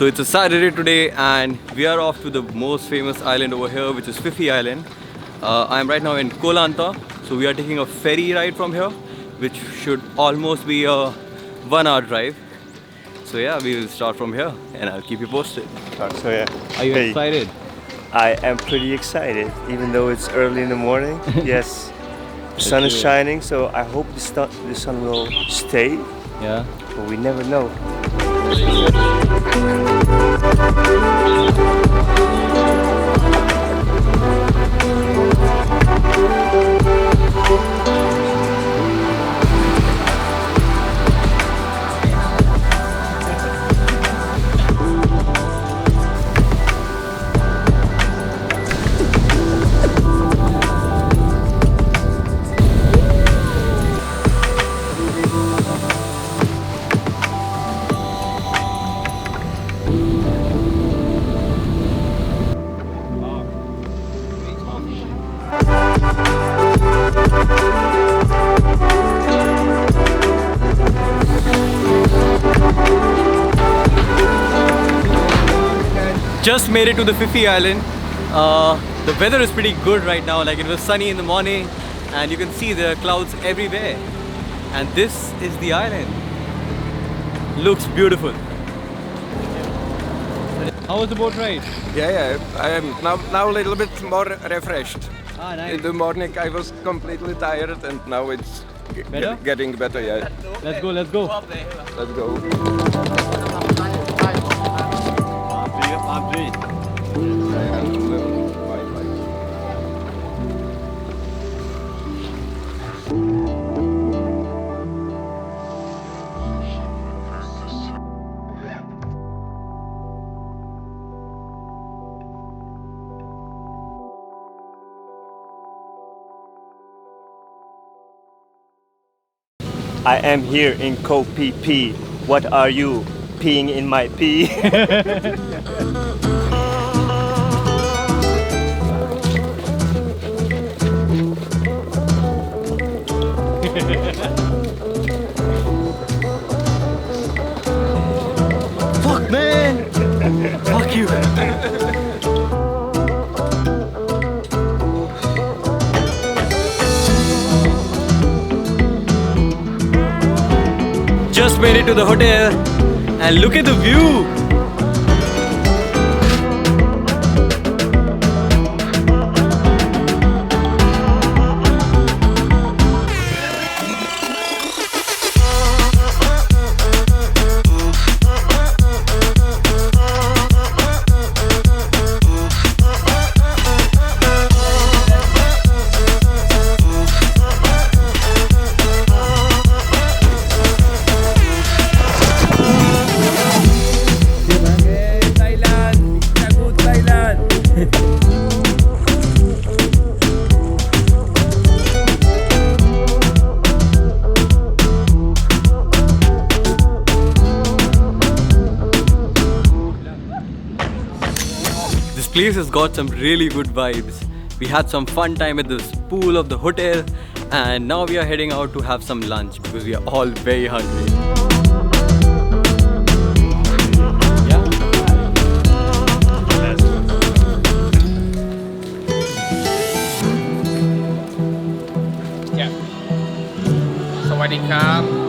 So it's a Saturday today and we are off to the most famous island over here, which is Phi Phi Island. I'm right now in Koh Lanta. So we are taking a ferry ride from here, which should almost be a 1 hour drive. So yeah, we will start from here and I'll keep you posted. So yeah. Are you excited? I am pretty excited, even though it's early in the morning. Yes, the sun is shining, so I hope the sun will stay. Yeah. But we never know. Just made it to the Phi Phi Island. The weather is pretty good right now. Like, it was sunny in the morning and you can see there are clouds everywhere. And this is the island. Looks beautiful. How was the boat ride? Yeah, I am now a little bit more refreshed. Ah, nice. In the morning I was completely tired and now it's Better? getting better, yeah. Let's go, let's go. Let's go. I am here in Koh Phi Phi. What are you peeing in my pee? Fuck, man! Fuck you! Just made it to the hotel and look at the view! This place has got some really good vibes. We had some fun time at this pool of the hotel and now we are heading out to have some lunch because we are all very hungry. Yeah. Sawadee krap.